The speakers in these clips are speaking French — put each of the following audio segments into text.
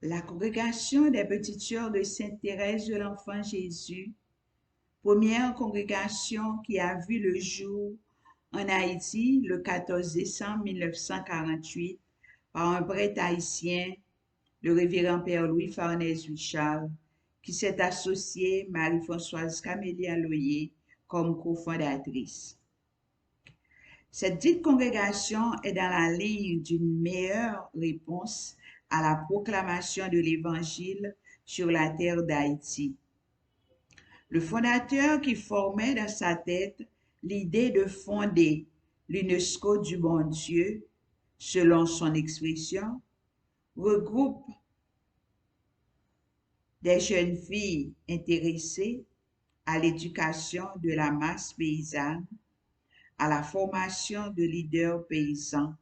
La congrégation des Petites Sœurs de Sainte Thérèse de l'Enfant Jésus, première congrégation qui a vu le jour en Haïti le 14 décembre 1948 par un prêtre haïtien, le révérend Père Louis Farnèse Richard, qui s'est associé Marie-Françoise Camélia Loyer comme cofondatrice. Cette dite congrégation est dans la ligne d'une meilleure réponse à la proclamation de l'Évangile sur la terre d'Haïti. Le fondateur qui formait dans sa tête l'idée de fonder l'UNESCO du bon Dieu, selon son expression, regroupe des jeunes filles intéressées à l'éducation de la masse paysanne, à la formation de leaders paysans.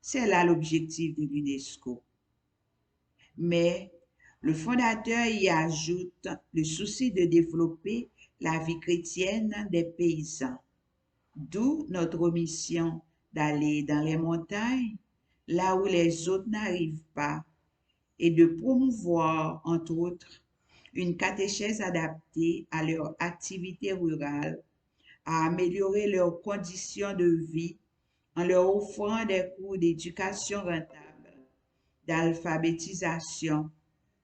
C'est là l'objectif de l'UNESCO. Mais le fondateur y ajoute le souci de développer la vie chrétienne des paysans, d'où notre mission d'aller dans les montagnes, là où les autres n'arrivent pas, et de promouvoir, entre autres, une catéchèse adaptée à leur activité rurale, à améliorer leurs conditions de vie en leur offrant des cours d'éducation rentable, d'alphabétisation,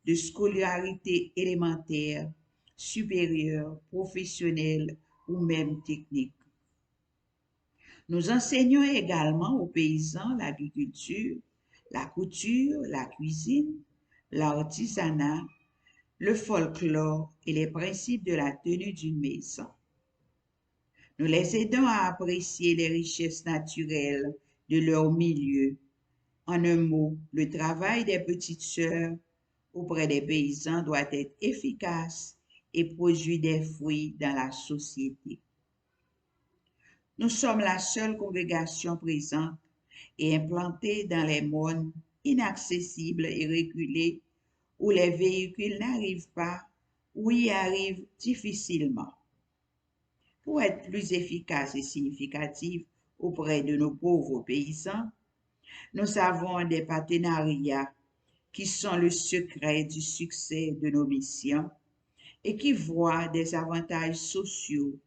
de scolarité élémentaire, supérieure, professionnelle ou même technique. Nous enseignons également aux paysans l'agriculture, la couture, la cuisine, l'artisanat, le folklore et les principes de la tenue d'une maison. Nous les aidons à apprécier les richesses naturelles de leur milieu. En un mot, le travail des petites sœurs auprès des paysans doit être efficace et produire des fruits dans la société. Nous sommes la seule congrégation présente et implantée dans les mondes inaccessibles et reculés où les véhicules n'arrivent pas ou y arrivent difficilement. Pour être plus efficace et significative auprès de nos pauvres paysans, nous avons des partenariats qui sont le secret du succès de nos missions et qui voient des avantages sociaux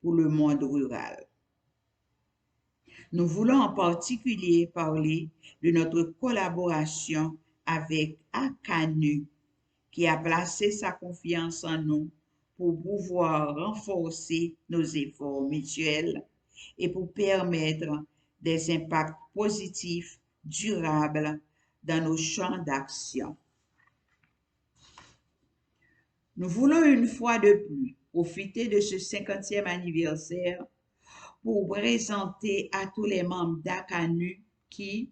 pour le monde rural. Nous voulons en particulier parler de notre collaboration avec ACANU, qui a placé sa confiance en nous pour pouvoir renforcer nos efforts mutuels et pour permettre des impacts positifs, durables dans nos champs d'action. Nous voulons une fois de plus profiter de ce 50e anniversaire pour présenter à tous les membres d'ACANU qui,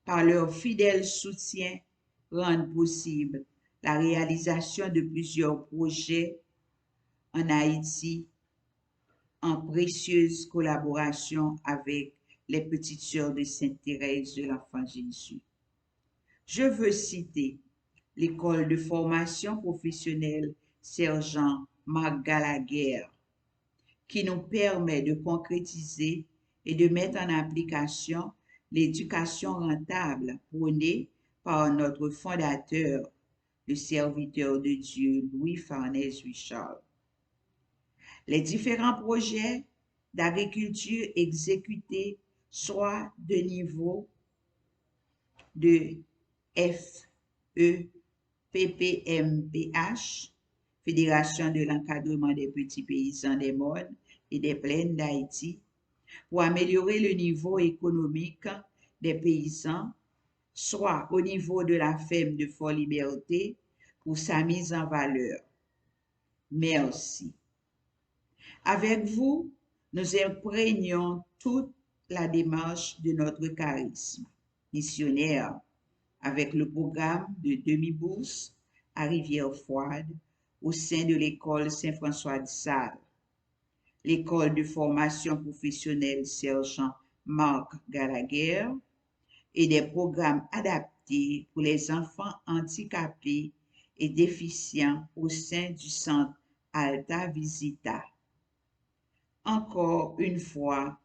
par leur fidèle soutien, rendent possible la réalisation de plusieurs projets en Haïti en précieuse collaboration avec les Petites Sœurs de Sainte Thérèse de l'Enfant Jésus. Je veux citer l'école de formation professionnelle Sergent Marc Gallagher, qui nous permet de concrétiser et de mettre en application l'éducation rentable prônée par notre fondateur, le serviteur de Dieu Louis Farnèse Richard. Les différents projets d'agriculture exécutés soit de niveau de FEPPMPH, Fédération de l'encadrement des petits paysans des modes et des plaines d'Haïti, pour améliorer le niveau économique des paysans, soit au niveau de la ferme de Fort-Liberté pour sa mise en valeur. Merci. Avec vous, nous imprégnons toute la démarche de notre charisme missionnaire avec le programme de demi-bourse à Rivière-Froide au sein de l'école Saint-François de Sales, l'école de formation professionnelle Sergent Marc Gallagher et des programmes adaptés pour les enfants handicapés et déficients au sein du centre Alta Visita. Encore une fois,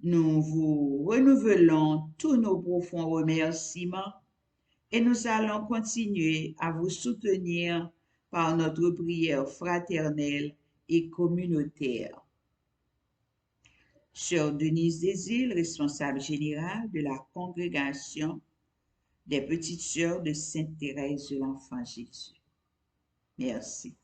nous vous renouvelons tous nos profonds remerciements et nous allons continuer à vous soutenir par notre prière fraternelle et communautaire. Sœur Denise Desilles, responsable générale de la congrégation des Petites Sœurs de Sainte Thérèse de l'Enfant Jésus. Merci.